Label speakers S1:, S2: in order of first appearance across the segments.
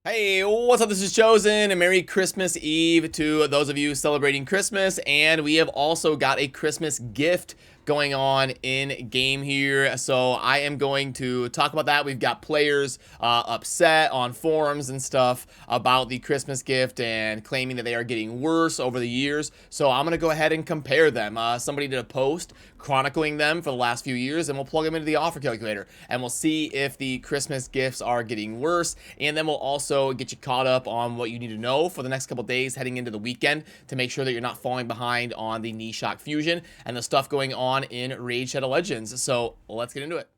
S1: Hey, what's up? This is Chosen, and Merry Christmas Eve to those of you celebrating Christmas. And we have also got a Christmas gift going on in game here, so I am going to talk about that. We've got players upset on forums and stuff about the Christmas gift and claiming that they are getting worse over the years, so I'm gonna go ahead and compare them. Somebody did a post chronicling them for the last few years, and we'll plug them into the offer calculator and we'll see if the Christmas gifts are getting worse, and then we'll also get you caught up on what you need to know for the next couple days heading into the weekend to make sure that you're not falling behind on the Knee Shock Fusion and the stuff going on in Raid Shadow Legends. So let's get into it.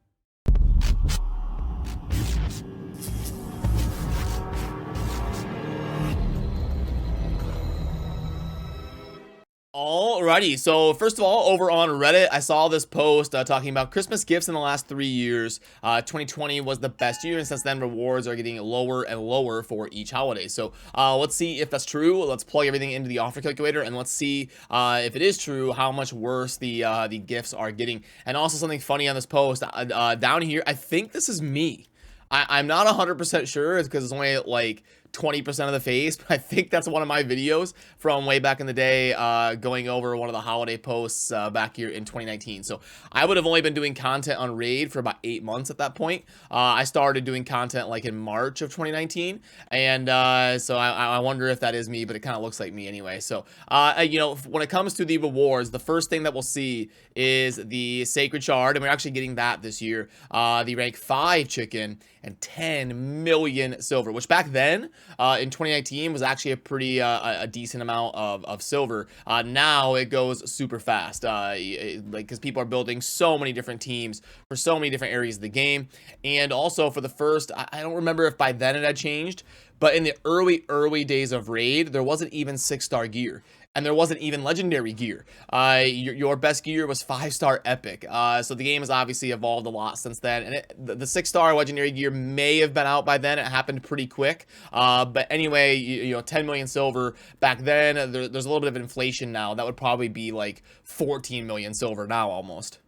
S1: Alrighty, so first of all, over on Reddit, I saw this post talking about Christmas gifts in the last 3 years. 2020 was the best year, and since then, rewards are getting lower and lower for each holiday. So let's see if that's true. Let's plug everything into the offer calculator, and let's see if it is true, how much worse the gifts are getting. And also something funny on this post, down here, I think this is me. I'm not 100% sure. It's because it's only like 20% of the face, but I think that's one of my videos from way back in the day, going over one of the holiday posts back here in 2019. So I would have only been doing content on Raid for about 8 months at that point. I started doing content like in March of 2019, and so I wonder if that is me, but it kind of looks like me anyway. So you know, when it comes to the rewards, the first thing that we'll see is the Sacred Shard, and we're actually getting that this year. The rank 5 chicken and 10 million silver, which back then in 2019 was actually a pretty a decent amount of silver. Now it goes super fast, like because people are building so many different teams for so many different areas of the game. And also for the first, I don't remember if by then it had changed, but in the early days of Raid, there wasn't even 6-star gear. And there wasn't even legendary gear. Your best gear was 5-star epic. So the game has obviously evolved a lot since then. And the 6-star legendary gear may have been out by then. It happened pretty quick. But anyway, you know, 10 million silver back then. There's a little bit of inflation now. That would probably be like 14 million silver now almost.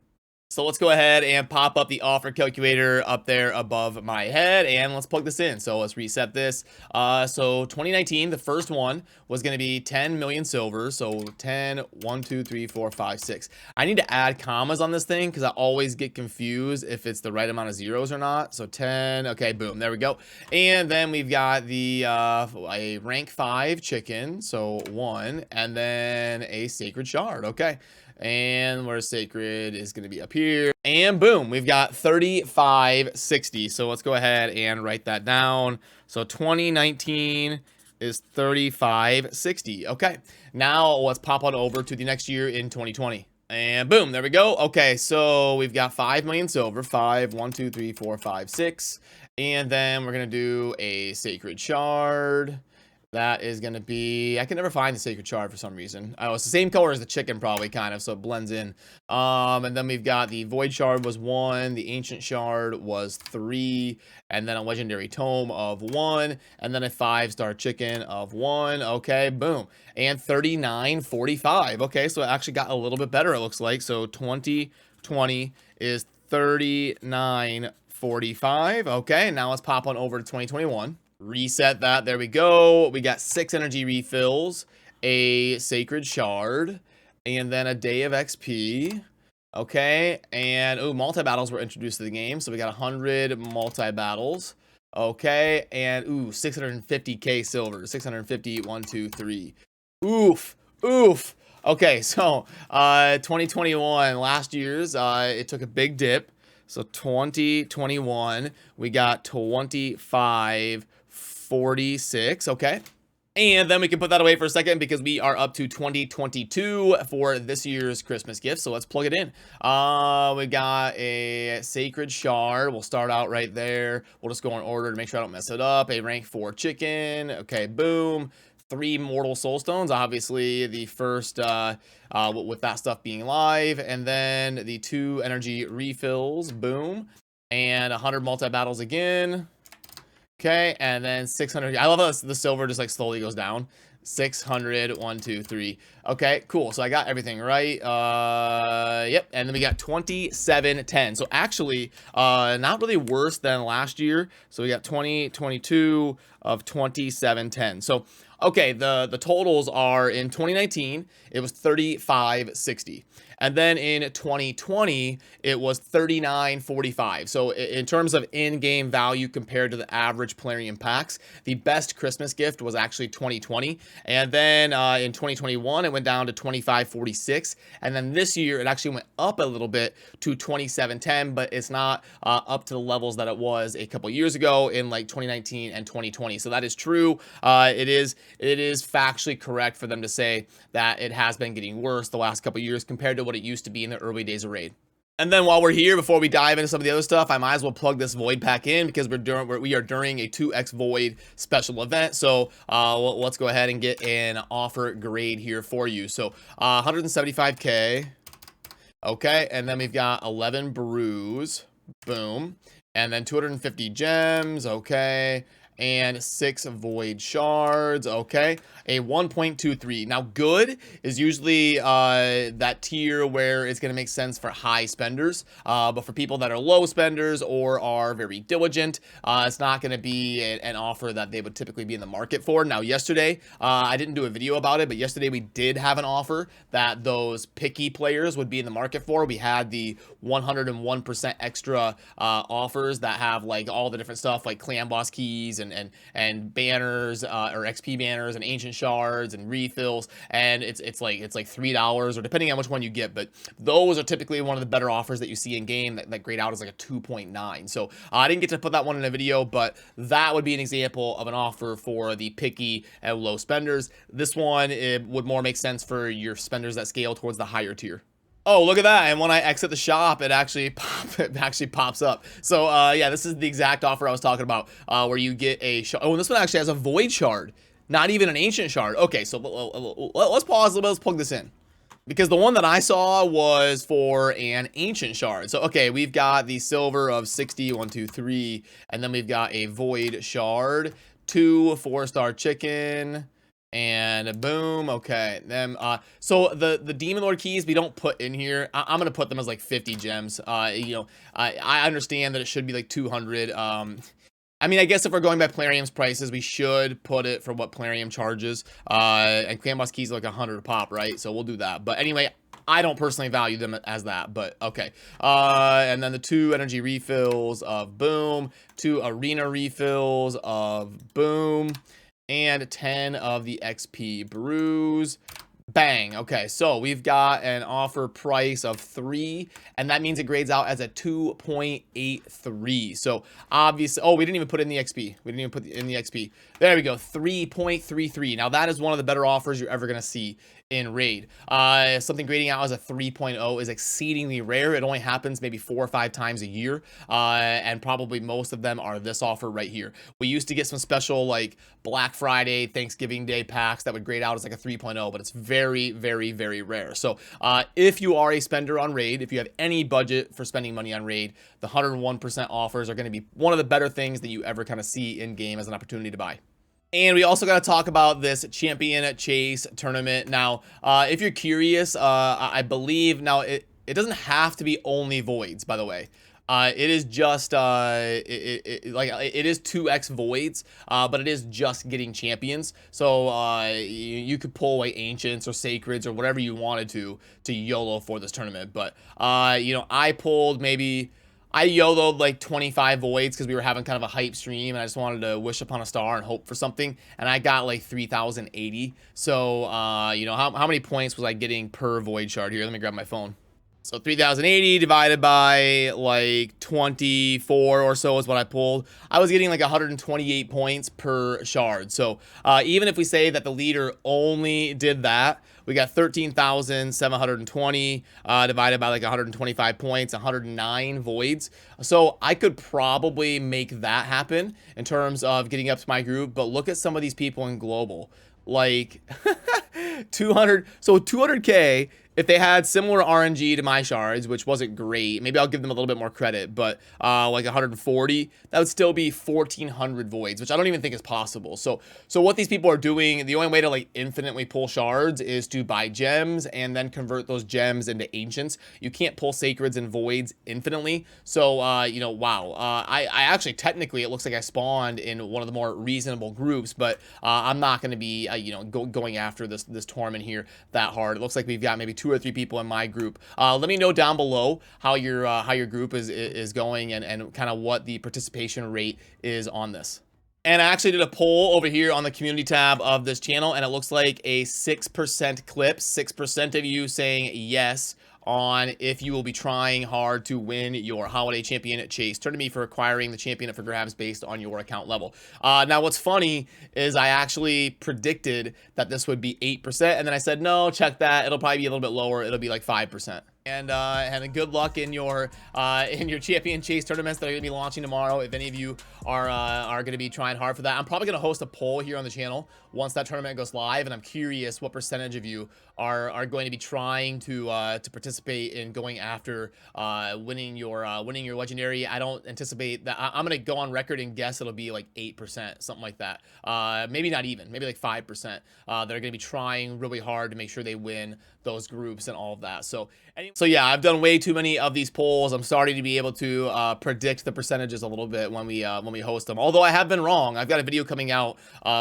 S1: So let's go ahead and pop up the offer calculator up there above my head, and let's plug this in. So let's reset this. So 2019, the first one was going to be 10 million silver. So 10, 1, 2, 3, 4, 5, 6. I need to add commas on this thing because I always get confused if it's the right amount of zeros or not. So 10, okay, boom, there we go. And then we've got the a rank 5 chicken, so 1, and then a Sacred Shard, okay. And where Sacred is going to be up here, and boom, we've got 3560. So let's go ahead and write that down. So 2019 is 3560. Okay, now let's pop on over to the next year in 2020, and boom, there we go. Okay, so we've got 5 million silver. 5, 1, 2, 3, 4, 5, 6, and then we're gonna do a Sacred Shard. That is going to be, I can never find the Sacred Shard for some reason. Oh, it's the same color as the chicken probably, kind of, so it blends in. And then we've got the Void Shard was 1, the Ancient Shard was 3, and then a Legendary Tome of 1, and then a 5-star chicken of 1. Okay, boom. And 3945. Okay, so it actually got a little bit better, it looks like. So 2020 is 3945. Okay, now let's pop on over to 2021. Reset that. There we go. We got 6 energy refills, a Sacred Shard, and then a Day of XP. Okay, and multi-battles were introduced to the game, so we got 100 multi-battles. Okay, and 650k silver. 650, 1, 2, 3. Oof. Okay, so 2021, last year's, it took a big dip. So 2021, we got 2546, okay. And then we can put that away for a second because we are up to 2022 for this year's Christmas gift. So let's plug it in. We got a Sacred Shard. We'll start out right there. We'll just go in order to make sure I don't mess it up. A rank 4 chicken. Okay, boom. 3 Mortal Soulstones, obviously the first with that stuff being live, and then the 2 energy refills, boom, and 100 multi-battles again. Okay, and then 600. I love how the silver just like slowly goes down. 600, 1, 2, 3. Okay, cool. So I got everything right. Yep. And then we got 2710. So actually, not really worse than last year. So we got 2022 of 2710. So okay, the totals are in 2019, it was 3560. And then in 2020, it was 3945. So in terms of in-game value compared to the average Plarium packs, the best Christmas gift was actually 2020. And then in 2021, it went down to 2546. And then this year, it actually went up a little bit to 2710, but it's not up to the levels that it was a couple years ago in like 2019 and 2020. So that is true. It is factually correct for them to say that it has been getting worse the last couple years compared to what it used to be in the early days of Raid. And then while we're here, before we dive into some of the other stuff, I might as well plug this Void pack in because we are during a 2x Void special event. So let's go ahead and get an offer grade here for you. So 175K. Okay, and then we've got 11 brews. Boom. And then 250 gems. Okay. And 6 void shards. Okay, a 1.23. Now good is usually that tier where it's going to make sense for high spenders, but for people that are low spenders or are very diligent, it's not going to be an offer that they would typically be in the market for. Now yesterday, I didn't do a video about it, but yesterday we did have an offer that those picky players would be in the market for. We had the 101% extra offers that have like all the different stuff like clan boss keys and banners or XP banners and ancient shards and refills, and it's like $3 or depending on which one you get, but those are typically one of the better offers that you see in game that grade out is like a 2.9. So I didn't get to put that one in a video, but that would be an example of an offer for the picky and low spenders. This one, it would more make sense for your spenders that scale towards the higher tier. Oh, look at that. And when I exit the shop, it actually pops up. So, yeah, this is the exact offer I was talking about, where you get a shard. Oh, and this one actually has a void shard, not even an ancient shard. Okay, so let's pause a little bit. Let's plug this in. Because the one that I saw was for an ancient shard. So, okay, we've got the silver of 60, 1, 2, 3. And then we've got a void shard, 2 4-star chicken. And boom. Okay, then so the demon lord keys we don't put in here. I'm gonna put them as like 50 gems. You know, I understand that it should be like 200. I mean, I guess if we're going by Plarium's prices, we should put it for what Plarium charges. And clan boss keys are like 100 a pop, right? So we'll do that. But anyway, I don't personally value them as that, but okay. And then the 2 energy refills of boom, 2 arena refills of boom, and 10 of the XP brews. Bang. Okay, so we've got an offer price of 3, and that means it grades out as a 2.83. So obviously, oh, we didn't even put in the XP. We didn't even put in the XP. There we go, 3.33. Now that is one of the better offers you're ever gonna see in Raid. Something grading out as a 3.0 is exceedingly rare. It only happens maybe 4 or 5 times a year, and probably most of them are this offer right here. We used to get some special like Black Friday, Thanksgiving Day packs that would grade out as like a 3.0, but it's very, very, very rare. So if you are a spender on Raid, if you have any budget for spending money on Raid, the 101% offers are going to be one of the better things that you ever kind of see in game as an opportunity to buy. And we also got to talk about this champion chase tournament. Now, if you're curious, I believe now it doesn't have to be only voids, by the way. It is just it is 2x voids, but it is just getting champions. So you could pull like ancients or sacreds or whatever you wanted to YOLO for this tournament. But you know, I YOLO'd like 25 voids because we were having kind of a hype stream and I just wanted to wish upon a star and hope for something, and I got like 3,080. So you know, how many points was I getting per void shard here? Let me grab my phone. So 3,080 divided by like 24 or so is what I pulled. I was getting like 128 points per shard. So even if we say that the leader only did that, we got 13,720 divided by like 125 points, 109 voids. So I could probably make that happen in terms of getting up to my group. But look at some of these people in global, like 200. So 200K if they had similar RNG to my shards, which wasn't great, maybe I'll give them a little bit more credit, but like 140, that would still be 1400 voids, which I don't even think is possible. So what these people are doing, the only way to like infinitely pull shards is to buy gems and then convert those gems into ancients. You can't pull sacreds and voids infinitely. So you know, wow. I actually, technically, it looks like I spawned in one of the more reasonable groups, but I'm not going to be you know, going after this tournament here that hard. It looks like we've got maybe 2 or 3 people in my group. Let me know down below how your group is going and kind of what the participation rate is on this. And I actually did a poll over here on the community tab of this channel, and it looks like a 6% clip, 6% of you saying yes on if you will be trying hard to win your holiday champion chase tournament for acquiring the champion for grabs based on your account level. Now what's funny is I actually predicted that this would be 8%, and then I said, no, check that. It'll probably be a little bit lower. It'll be like 5%. And good luck in your champion chase tournaments that are going to be launching tomorrow. If any of you are going to be trying hard for that, I'm probably going to host a poll here on the channel once that tournament goes live, and I'm curious what percentage of you are going to be trying to participate in going after winning your legendary. I don't anticipate that. I'm going to go on record and guess it'll be like 8%, something like that. Maybe not even, maybe like 5%. That are going to be trying really hard to make sure they win those groups and all of that. So yeah, I've done way too many of these polls. I'm starting to be able to predict the percentages a little bit when we host them. Although I have been wrong. I've got a video coming out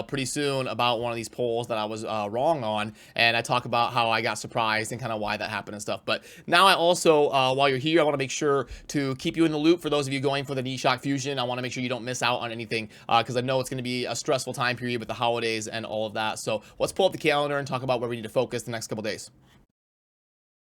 S1: pretty soon about one of these polls that I was wrong on, and I talk about how I got surprised and kind of why that happened and stuff. But now I also, while you're here, I want to make sure to keep you in the loop. For those of you going for the Nishok Fusion, I want to make sure you don't miss out on anything because I know it's going to be a stressful time period with the holidays and all of that. So let's pull up the calendar and talk about where we need to focus the next couple days.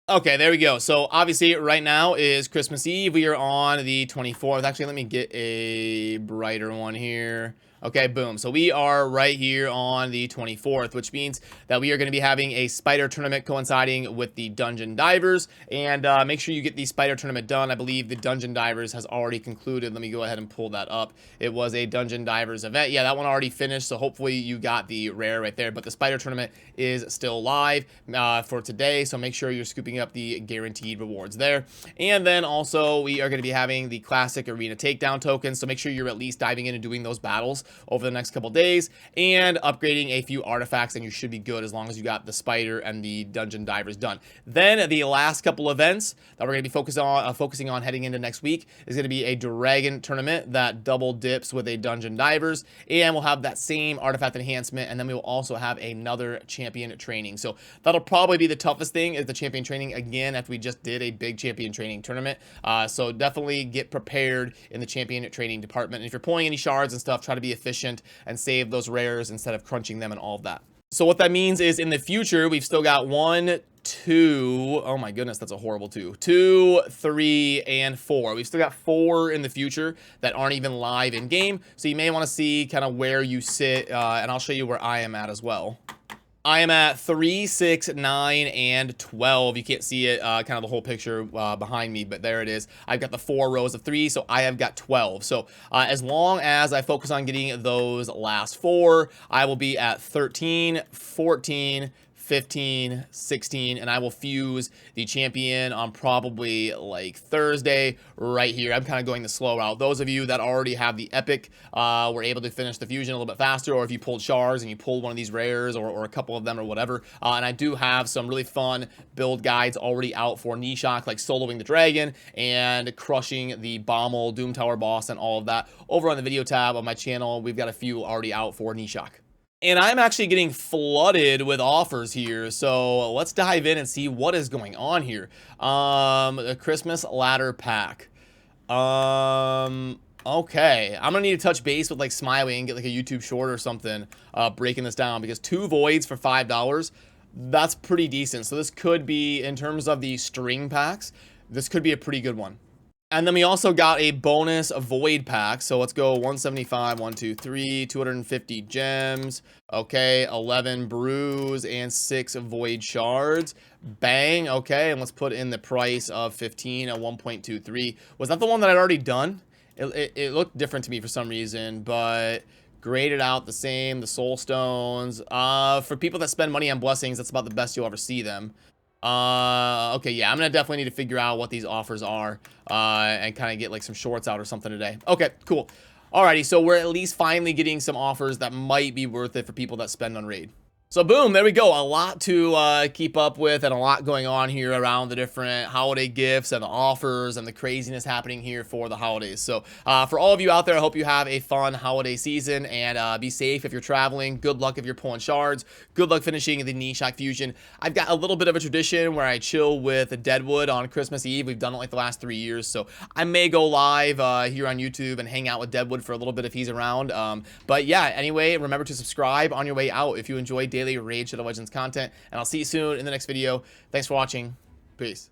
S1: Okay, there we go. So obviously right now is Christmas Eve. We are on the 24th. Actually, let me get a brighter one here. Okay, boom. So we are right here on the 24th, which means that we are going to be having a spider tournament coinciding with the Dungeon Divers. And make sure you get the spider tournament done. I believe the Dungeon Divers has already concluded. Let me go ahead and pull that up. It was a Dungeon Divers event. Yeah, that one already finished. So hopefully you got the rare right there. But the spider tournament is still live for today. So make sure you're scooping up the guaranteed rewards there. And then also we are going to be having the classic arena takedown tokens. So make sure you're at least diving in and doing those battles over the next couple days and upgrading a few artifacts, and you should be good as long as you got the spider and the Dungeon Divers done. Then the last couple events that we're going to be focusing on heading into next week is going to be a dragon tournament that double dips with a Dungeon Divers, and we'll have that same artifact enhancement, and then we will also have another champion training. So that'll probably be the toughest thing, is the champion training again after we just did a big champion training tournament. So definitely get prepared in the champion training department. And if you're pulling any shards and stuff, try to be efficient and save those rares instead of crunching them and all of that. So what that means is in the future, we've still got 1, 2, oh my goodness, that's a horrible 2, 3, and 4. We've still got 4 in the future that aren't even live in game. So you may want to see kind of where you sit, and I'll show you where I am at as well. I am at 3, 6, 9, and 12. You can't see it, kind of the whole picture behind me, but there it is. I've got the 4 rows of 3, so I have got 12. So as long as I focus on getting those last 4, I will be at 13, 14, 15, 16, and I will fuse the champion on probably like Thursday right here. I'm kind of going the slow route. Those of you that already have the epic were able to finish the fusion a little bit faster, or if you pulled shards and you pulled one of these rares or a couple of them or whatever. And I do have some really fun build guides already out for Nishok, like soloing the dragon and crushing the Bommel Doom Tower boss and all of that. Over on the video tab of my channel, we've got a few already out for Nishok. And I'm actually getting flooded with offers here, so let's dive in and see what is going on here. The Christmas ladder pack. Okay, I'm gonna need to touch base with like Smiley and get like a YouTube short or something breaking this down, because 2 voids for $5, that's pretty decent. So this could be, in terms of the string packs, this could be a pretty good one. And then we also got a bonus void pack. So let's go 175, 1, 2, 3, 250 gems. Okay, 11 brews and 6 void shards. Bang. Okay, and let's put in the price of 15 at 1.23. Was that the one that I'd already done? It looked different to me for some reason, but graded out the same. The soul stones. For people that spend money on blessings, that's about the best you'll ever see them. Okay, yeah, I'm gonna definitely need to figure out what these offers are, and kind of get like some shorts out or something today. Okay, cool. Alrighty, so we're at least finally getting some offers that might be worth it for people that spend on Raid. So boom, there we go. A lot to keep up with and a lot going on here around the different holiday gifts and the offers and the craziness happening here for the holidays. So for all of you out there, I hope you have a fun holiday season and be safe if you're traveling. Good luck if you're pulling shards. Good luck finishing the Nishak Fusion. I've got a little bit of a tradition where I chill with Deadwood on Christmas Eve. We've done it like the last 3 years. So I may go live here on YouTube and hang out with Deadwood for a little bit if he's around. But yeah, anyway, remember to subscribe on your way out if you enjoy daily Raid Shadow Legends content, and I'll see you soon in the next video. Thanks for watching. Peace.